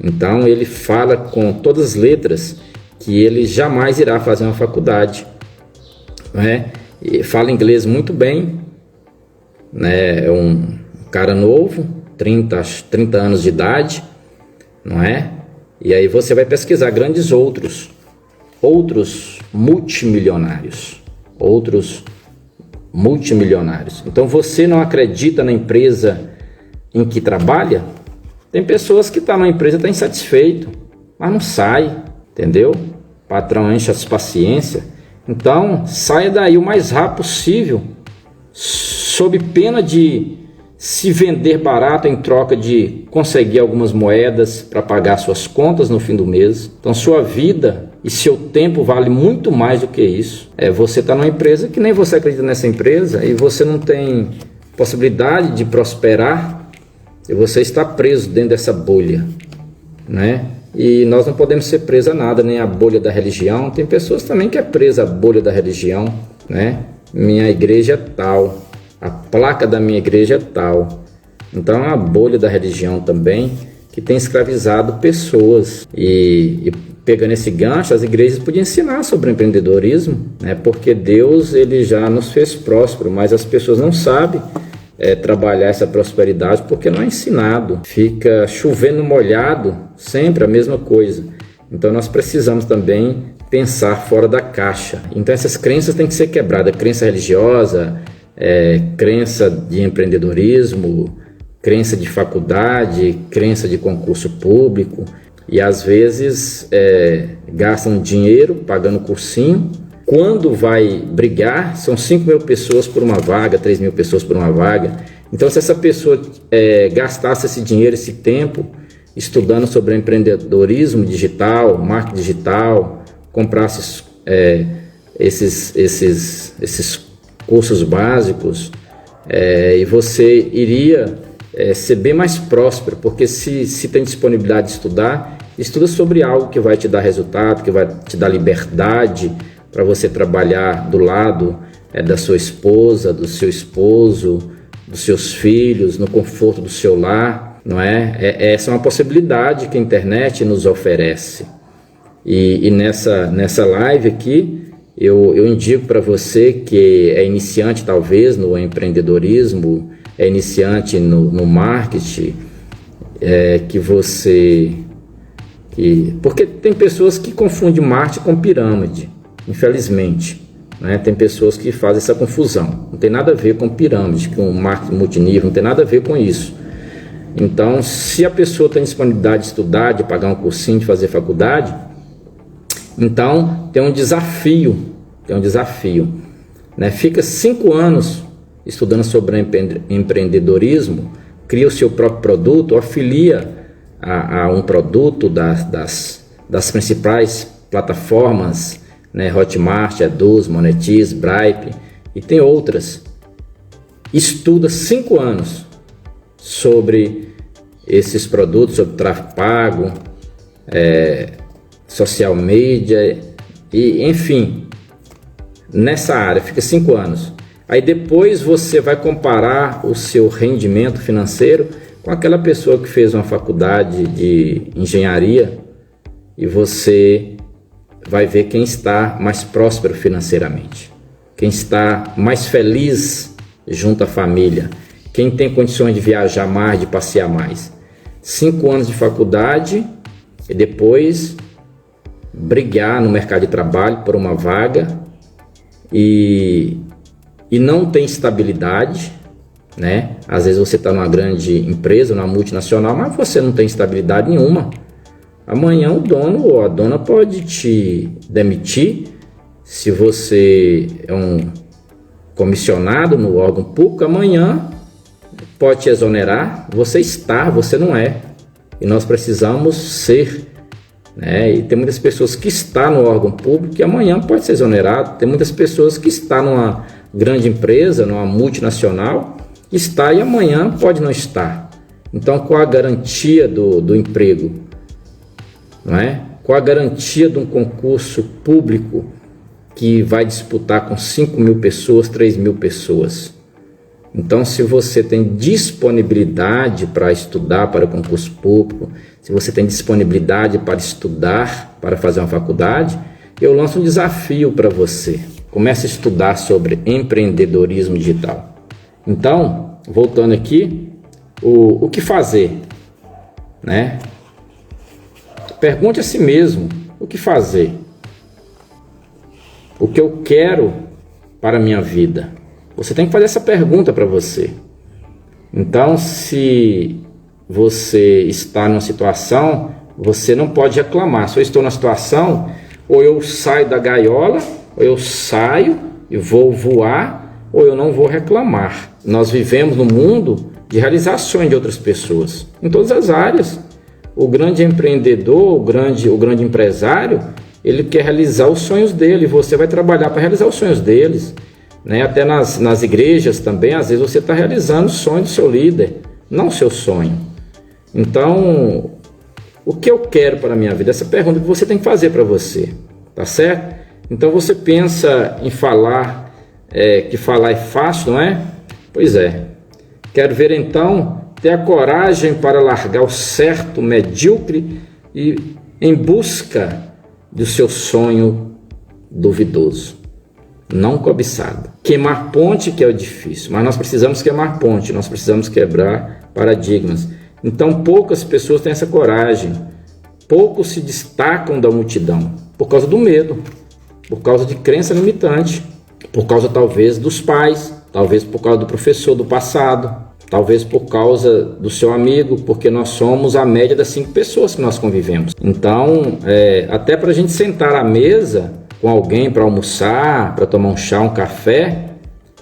Então ele fala com todas as letras que ele jamais irá fazer uma faculdade, né? E fala inglês muito bem, né? É um cara novo, 30 anos de idade, não é? E aí você vai pesquisar grandes outros multimilionários, Então você não acredita na empresa em que trabalha? Tem pessoas que estão na empresa, estão insatisfeitos, mas não sai, entendeu? O patrão enche as paciências. Então, saia daí o mais rápido possível, sob pena de se vender barato em troca de conseguir algumas moedas para pagar suas contas no fim do mês. Então, sua vida e seu tempo vale muito mais do que isso. Você está numa empresa que nem você acredita nessa empresa e você não tem possibilidade de prosperar e você está preso dentro dessa bolha, né? E nós não podemos ser presos a nada, nem a bolha da religião. Tem pessoas também que é presa à bolha da religião, né? Minha igreja é tal, a placa da minha igreja é tal. Então é a bolha da religião também que tem escravizado pessoas. E pegando esse gancho, as igrejas podiam ensinar sobre empreendedorismo, né? Porque Deus ele já nos fez próspero, mas as pessoas não sabem trabalhar essa prosperidade porque não é ensinado. Fica chovendo molhado, sempre a mesma coisa. Então nós precisamos também pensar fora da caixa. Então essas crenças têm que ser quebradas, crença religiosa, crença de empreendedorismo, crença de faculdade, crença de concurso público, e às vezes gastam dinheiro pagando cursinho. Quando vai brigar, são 5.000 pessoas por uma vaga, 3.000 pessoas por uma vaga. Então, se essa pessoa gastasse esse dinheiro, esse tempo, estudando sobre empreendedorismo digital, marketing digital, comprasse esses cursos básicos, e você iria ser bem mais próspero, porque se tem disponibilidade de estudar, estuda sobre algo que vai te dar resultado, que vai te dar liberdade, para você trabalhar do lado da sua esposa, do seu esposo, dos seus filhos, no conforto do seu lar, não é? Essa é uma possibilidade que a internet nos oferece. E nessa live aqui, eu indico para você que é iniciante talvez no empreendedorismo, é iniciante no marketing, porque tem pessoas que confundem marketing com pirâmide. Infelizmente, né? Tem pessoas que fazem essa confusão. Não tem nada a ver com pirâmide, com marketing multinível, não tem nada a ver com isso. Então, se a pessoa tem disponibilidade de estudar, de pagar um cursinho, de fazer faculdade, então tem um desafio, né? Fica 5 anos estudando sobre empreendedorismo, cria o seu próprio produto, afilia a um produto das principais plataformas, né? Hotmart, Eduz, Monetize, Bripe e tem outras. Estuda 5 anos sobre esses produtos, sobre tráfego pago, social media e enfim, nessa área, fica 5 anos. Aí depois você vai comparar o seu rendimento financeiro com aquela pessoa que fez uma faculdade de engenharia e você vai ver quem está mais próspero financeiramente, quem está mais feliz junto à família, quem tem condições de viajar mais, de passear mais. 5 anos de faculdade e depois brigar no mercado de trabalho por uma vaga e não tem estabilidade, né? Às vezes você está numa grande empresa, numa multinacional, mas você não tem estabilidade nenhuma. Amanhã o dono ou a dona pode te demitir. Se você é um comissionado no órgão público, amanhã pode te exonerar. Você não é. E nós precisamos ser, né? E tem muitas pessoas que estão no órgão público e amanhã pode ser exonerado. Tem muitas pessoas que estão numa grande empresa, numa multinacional, está e amanhã pode não estar. Então, qual a garantia do emprego? Não é? Qual a garantia de um concurso público que vai disputar com 5.000 pessoas, 3.000 pessoas? Então, se você tem disponibilidade para estudar para concurso público, se você tem disponibilidade para estudar, para fazer uma faculdade, eu lanço um desafio para você. Comece a estudar sobre empreendedorismo digital. Então, voltando aqui, o que fazer, né? Pergunte a si mesmo, o que fazer? O que eu quero para a minha vida? Você tem que fazer essa pergunta para você. Então, se você está numa situação, você não pode reclamar. Se eu estou na situação, ou eu saio da gaiola, ou eu saio e vou voar, ou eu não vou reclamar. Nós vivemos no mundo de realizações de outras pessoas, em todas as áreas. O grande empreendedor, o grande empresário, ele quer realizar os sonhos dele, você vai trabalhar para realizar os sonhos deles, né? Até nas igrejas também, às vezes você está realizando o sonho do seu líder, não o seu sonho. Então, o que eu quero para a minha vida? Essa pergunta que você tem que fazer para você, tá certo? Então você pensa em falar, que falar é fácil, não é? Pois é. Quero ver então ter a coragem para largar o certo medíocre e em busca do seu sonho duvidoso, não cobiçado. Queimar ponte que é o difícil, mas nós precisamos queimar ponte, nós precisamos quebrar paradigmas. Então poucas pessoas têm essa coragem, poucos se destacam da multidão por causa do medo, por causa de crença limitante, por causa talvez dos pais, talvez por causa do professor do passado, talvez por causa do seu amigo, porque nós somos a média das 5 pessoas que nós convivemos. Então, até para a gente sentar à mesa com alguém para almoçar, para tomar um chá, um café,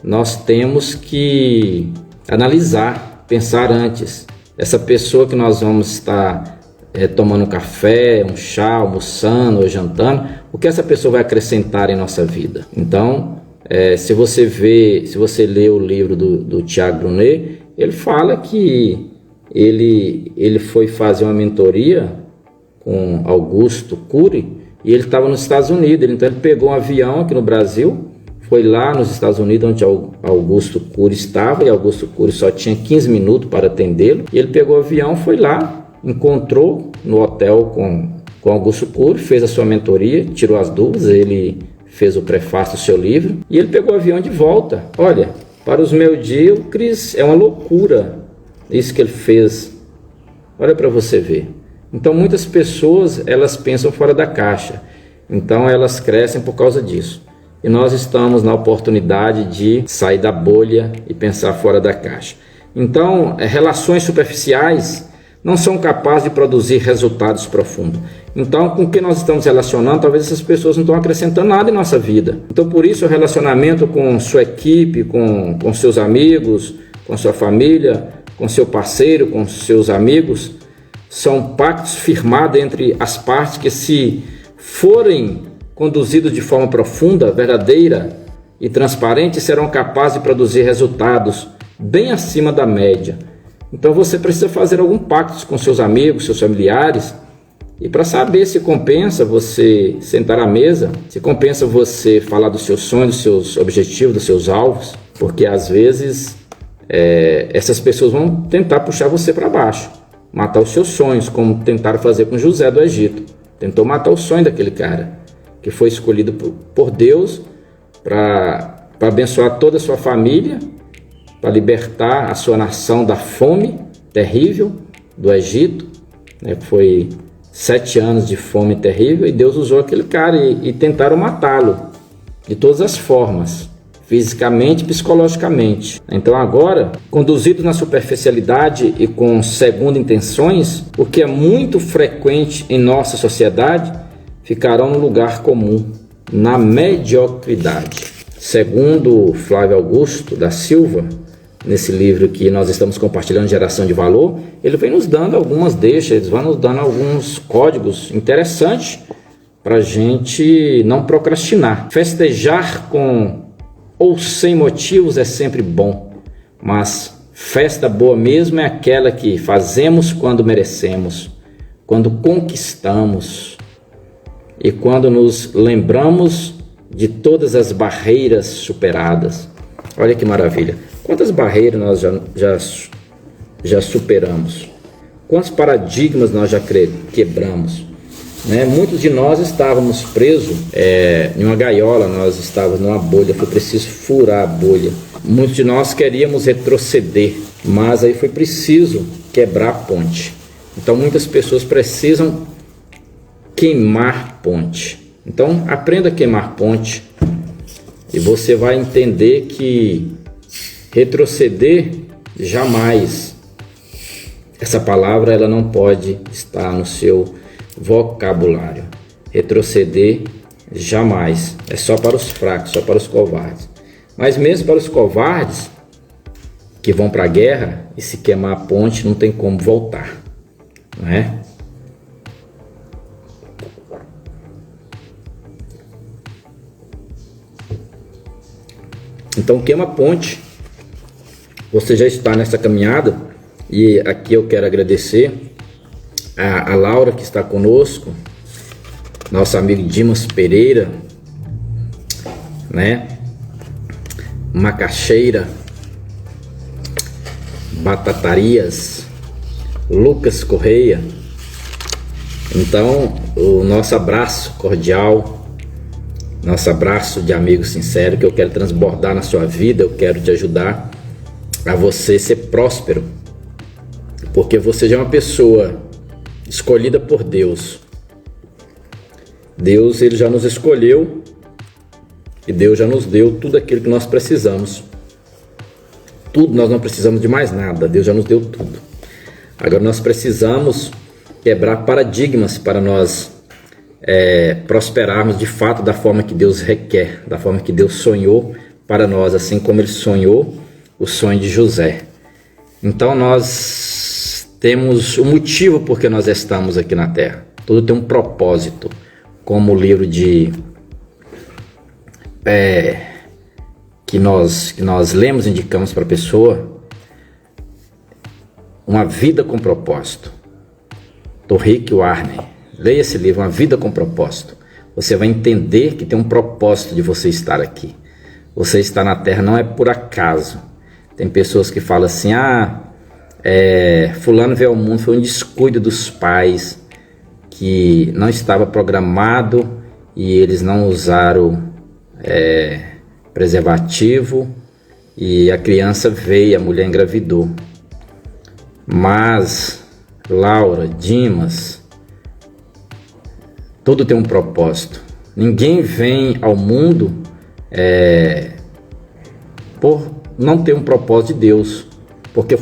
nós temos que analisar, pensar antes. Essa pessoa que nós vamos estar tomando um café, um chá, almoçando ou jantando, o que essa pessoa vai acrescentar em nossa vida? Então, se você lê o livro do Tiago Brunet, ele fala que ele foi fazer uma mentoria com Augusto Cury e ele estava nos Estados Unidos. Então ele pegou um avião aqui no Brasil, foi lá nos Estados Unidos onde Augusto Cury estava, e Augusto Cury só tinha 15 minutos para atendê-lo. E ele pegou o avião, foi lá, encontrou no hotel com Augusto Cury, fez a sua mentoria, tirou as dúvidas, ele fez o prefácio do seu livro e ele pegou o avião de volta. Olha, para os medíocres é uma loucura isso que ele fez. Olha para você ver. Então muitas pessoas, elas pensam fora da caixa. Então elas crescem por causa disso. E nós estamos na oportunidade de sair da bolha e pensar fora da caixa. Então, relações superficiais não são capazes de produzir resultados profundos. Então, com quem nós estamos relacionando, talvez essas pessoas não estão acrescentando nada em nossa vida. Então, por isso, o relacionamento com sua equipe, com seus amigos, com sua família, com seu parceiro, com seus amigos, são pactos firmados entre as partes que, se forem conduzidos de forma profunda, verdadeira e transparente, serão capazes de produzir resultados bem acima da média. Então você precisa fazer algum pacto com seus amigos, seus familiares, e para saber se compensa você sentar à mesa, se compensa você falar dos seus sonhos, dos seus objetivos, dos seus alvos, porque às vezes essas pessoas vão tentar puxar você para baixo, matar os seus sonhos, como tentaram fazer com José do Egito. Tentou matar o sonho daquele cara, que foi escolhido por Deus para abençoar toda a sua família, para libertar a sua nação da fome terrível do Egito, né? Foi 7 anos de fome terrível, e Deus usou aquele cara e tentaram matá-lo de todas as formas, fisicamente e psicologicamente. Então agora, conduzidos na superficialidade e com segundas intenções, o que é muito frequente em nossa sociedade, ficarão no lugar comum, na mediocridade. Segundo Flávio Augusto da Silva, nesse livro que nós estamos compartilhando, Geração de Valor, ele vem nos dando algumas deixas, eles vão nos dando alguns códigos interessantes para a gente não procrastinar. Festejar com ou sem motivos é sempre bom, mas festa boa mesmo é aquela que fazemos quando merecemos, quando conquistamos e quando nos lembramos de todas as barreiras superadas. Olha que maravilha! Quantas barreiras nós já superamos? Quantos paradigmas nós já quebramos? Né? Muitos de nós estávamos presos em uma gaiola, nós estávamos numa bolha, foi preciso furar a bolha. Muitos de nós queríamos retroceder, mas aí foi preciso quebrar a ponte. Então muitas pessoas precisam queimar ponte. Então aprenda a queimar ponte e você vai entender que retroceder jamais Essa palavra ela não pode estar no seu vocabulário. Retroceder jamais. É só para os fracos, só para os covardes. Mas mesmo para os covardes que vão para a guerra, e se queimar a ponte não tem como voltar, não é? Então queima a ponte. Você já está nessa caminhada, e aqui eu quero agradecer a Laura que está conosco, nosso amigo Dimas Pereira, né? Macaxeira, Batatarias, Lucas Correia. Então, o nosso abraço cordial, nosso abraço de amigo sincero, que eu quero transbordar na sua vida. Eu quero te ajudar a você ser próspero, porque você já é uma pessoa escolhida por Deus. Deus, ele já nos escolheu, e Deus já nos deu tudo aquilo que nós precisamos. Tudo, nós não precisamos de mais nada, Deus já nos deu tudo. Agora nós precisamos quebrar paradigmas para nós prosperarmos de fato da forma que Deus requer, da forma que Deus sonhou para nós, assim como Ele sonhou o sonho de José. Então nós temos o motivo por que nós estamos aqui na Terra. Tudo tem um propósito, como o livro que nós lemos, indicamos para a pessoa, Uma Vida com Propósito, do Rick Warren. Leia esse livro, Uma Vida com Propósito. Você vai entender que tem um propósito de você estar aqui. Você está na Terra não é por acaso. Tem pessoas que falam assim, fulano veio ao mundo, foi um descuido dos pais, que não estava programado e eles não usaram preservativo e a criança veio, a mulher engravidou. Mas, Laura, Dimas, tudo tem um propósito. Ninguém vem ao mundo por não ter um propósito de Deus, porque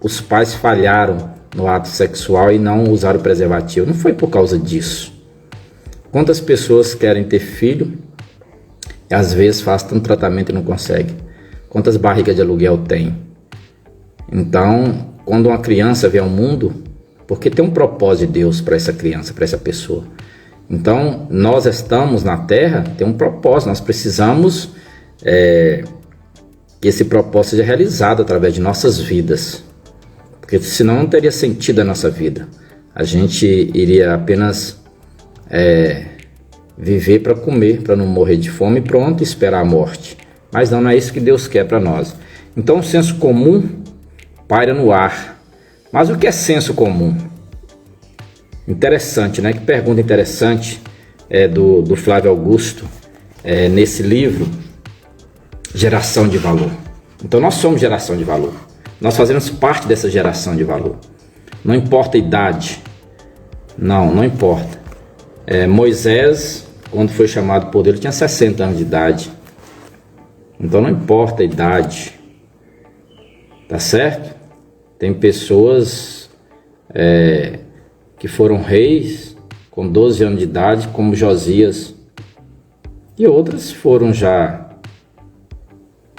os pais falharam no ato sexual e não usaram preservativo. Não foi por causa disso. Quantas pessoas querem ter filho e às vezes fazem tanto tratamento e não conseguem? Quantas barrigas de aluguel tem? Então, quando uma criança vem ao mundo, porque tem um propósito de Deus para essa criança, para essa pessoa. Então, nós estamos na Terra, tem um propósito, nós precisamos que esse propósito seja realizado através de nossas vidas, porque senão não teria sentido a nossa vida. A gente iria apenas viver para comer, para não morrer de fome e pronto, esperar a morte. Mas não é isso que Deus quer para nós. Então o senso comum paira no ar. Mas o que é senso comum? Interessante, né? Que pergunta interessante do Flávio Augusto, nesse livro, Geração de Valor. Então nós somos geração de valor. Nós fazemos parte dessa geração de valor. Não importa a idade. Não importa. Moisés, quando foi chamado por Deus, ele tinha 60 anos de idade. Então não importa a idade. Tá certo? Tem pessoas que foram reis com 12 anos de idade, como Josias. E outras foram já,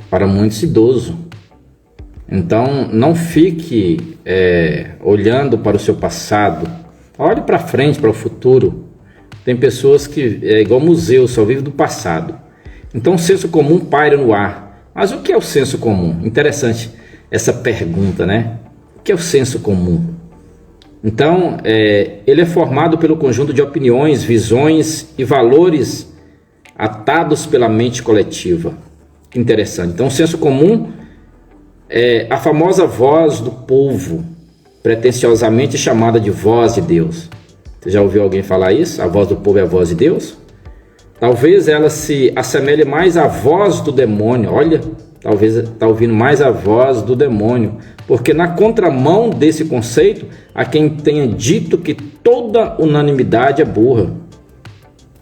para muitos, idosos. Então não fique olhando para o seu passado. Olhe para frente, para o futuro. Tem pessoas que é igual museu, só vive do passado. Então o senso comum paira no ar. Mas o que é o senso comum? Interessante essa pergunta, né? O que é o senso comum? Então, ele é formado pelo conjunto de opiniões, visões e valores atados pela mente coletiva. Que interessante. Então, o senso comum é a famosa voz do povo, pretensiosamente chamada de voz de Deus. Você já ouviu alguém falar isso? A voz do povo é a voz de Deus? Talvez ela se assemelhe mais à voz do demônio. Olha, talvez está ouvindo mais a voz do demônio, porque na contramão desse conceito, há quem tenha dito que toda unanimidade é burra.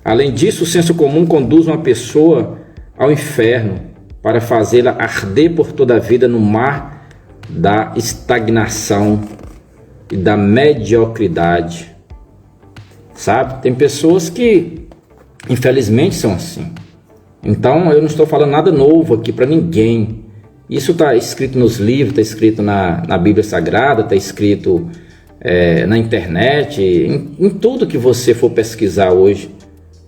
Além disso, o senso comum conduz uma pessoa ao inferno para fazê-la arder por toda a vida no mar da estagnação e da mediocridade, sabe? Tem pessoas que infelizmente são assim. Então eu não estou falando nada novo aqui para ninguém. Isso está escrito nos livros, está escrito na Bíblia Sagrada, está escrito na internet, em tudo que você for pesquisar hoje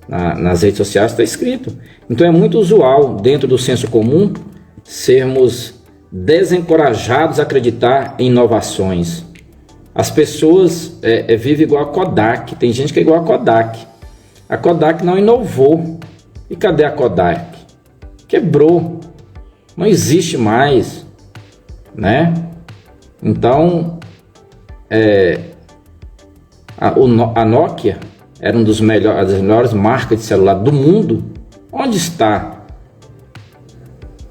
nas redes sociais está escrito. Então é muito usual dentro do senso comum sermos desencorajados a acreditar em inovações. As pessoas vivem igual a Kodak. Tem gente que é igual a Kodak. A Kodak não inovou. E cadê a Kodak? Quebrou. Não existe mais, né? Então, a Nokia era uma das melhores marcas de celular do mundo. Onde está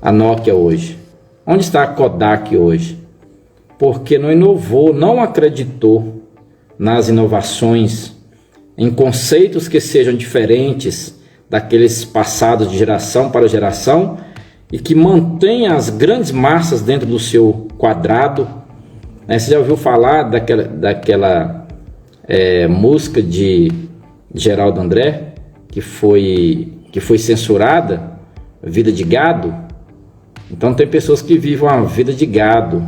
a Nokia hoje? Onde está a Kodak hoje? Porque não inovou, não acreditou nas inovações, em conceitos que sejam diferentes daqueles passados de geração para geração e que mantenha as grandes massas dentro do seu quadrado. Você já ouviu falar daquela música de Geraldo André que foi censurada, Vida de Gado? Então tem pessoas que vivem uma vida de gado.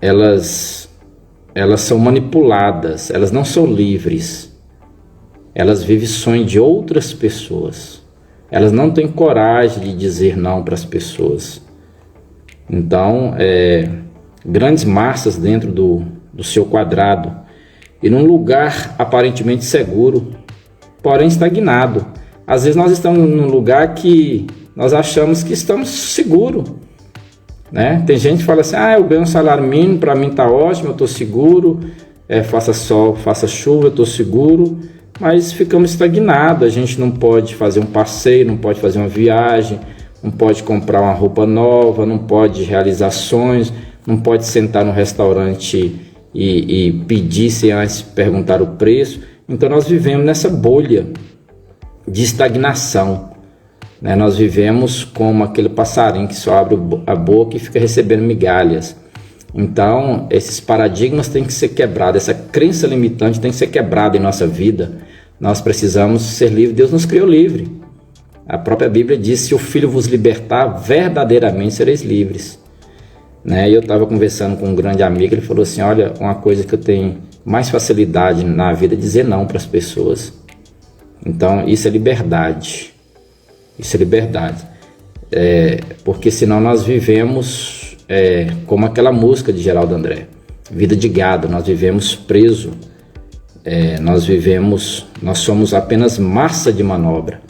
Elas são manipuladas, elas não são livres. Elas vivem sonho de outras pessoas. Elas não têm coragem de dizer não para as pessoas. Então, grandes massas dentro do seu quadrado e num lugar aparentemente seguro, porém estagnado. Às vezes nós estamos num lugar que nós achamos que estamos seguros, né? Tem gente que fala assim: eu ganho um salário mínimo, para mim está ótimo, eu estou seguro, faça sol, faça chuva, eu estou seguro. Mas ficamos estagnados. A gente não pode fazer um passeio, não pode fazer uma viagem, não pode comprar uma roupa nova, não pode realizar sonhos, não pode sentar no restaurante e pedir sem antes perguntar o preço. Então nós vivemos nessa bolha de estagnação, né? Nós vivemos como aquele passarinho que só abre a boca e fica recebendo migalhas. Então esses paradigmas têm que ser quebrados, essa crença limitante tem que ser quebrada em nossa vida. Nós precisamos ser livres. Deus nos criou livre. A própria Bíblia diz: se o Filho vos libertar, verdadeiramente sereis livres, né? E eu estava conversando com um grande amigo, ele falou assim: olha, uma coisa que eu tenho mais facilidade na vida é dizer não para as pessoas. Então isso é liberdade. Isso é liberdade. Porque senão nós vivemos como aquela música de Geraldo André, vida de gado. Nós vivemos preso. Nós somos apenas massa de manobra.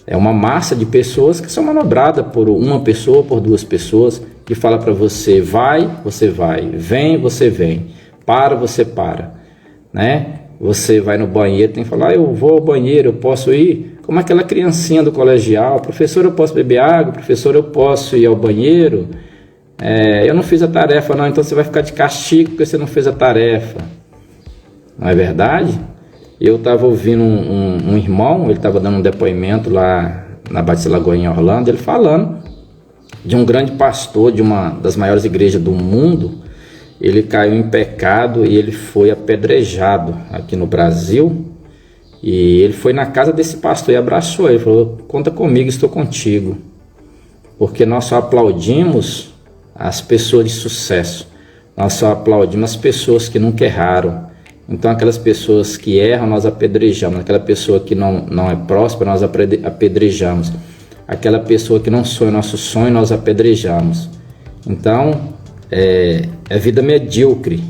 É uma massa de pessoas que são manobradas por uma pessoa, por duas pessoas, que fala para você: vai, você vai, vem, você vem, para, você para, né? Você vai no banheiro, tem que falar: eu vou ao banheiro, eu posso ir? Como aquela criancinha do colegial: professor, eu posso beber água? Professor, eu posso ir ao banheiro? Eu não fiz a tarefa não, então você vai ficar de castigo porque você não fez a tarefa. Não é verdade? Eu estava ouvindo um irmão, ele estava dando um depoimento lá na Batista Lagoinha, em Orlando, ele falando de um grande pastor de uma das maiores igrejas do mundo. Ele caiu em pecado e ele foi apedrejado aqui no Brasil. E ele foi na casa desse pastor e abraçou ele, falou: conta comigo, estou contigo. Porque nós só aplaudimos as pessoas de sucesso, nós só aplaudimos as pessoas que nunca erraram. Então aquelas pessoas que erram nós apedrejamos, aquela pessoa que não é próspera nós apedrejamos, aquela pessoa que não sonha o nosso sonho nós apedrejamos. Então é vida medíocre,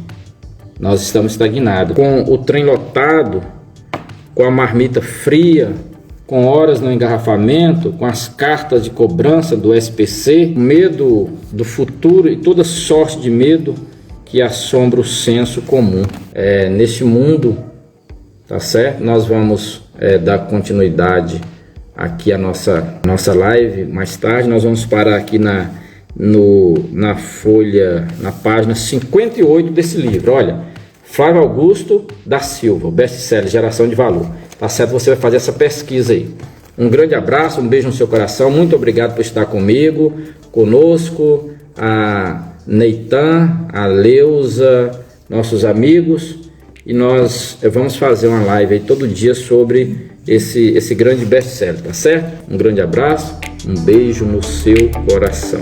nós estamos estagnados, com o trem lotado, com a marmita fria, com horas no engarrafamento, com as cartas de cobrança do SPC, medo do futuro e toda sorte de medo que assombra o senso comum. Neste mundo, tá certo? Nós vamos dar continuidade aqui à nossa live. Mais tarde nós vamos parar aqui na folha, na página 58 desse livro. Olha, Flávio Augusto da Silva, best-seller Geração de Valor. Tá certo? Você vai fazer essa pesquisa aí. Um grande abraço, um beijo no seu coração. Muito obrigado por estar conosco. a Neitan, a Leusa, nossos amigos, e nós vamos fazer uma live aí todo dia sobre esse grande best-seller, tá certo? Um grande abraço, um beijo no seu coração.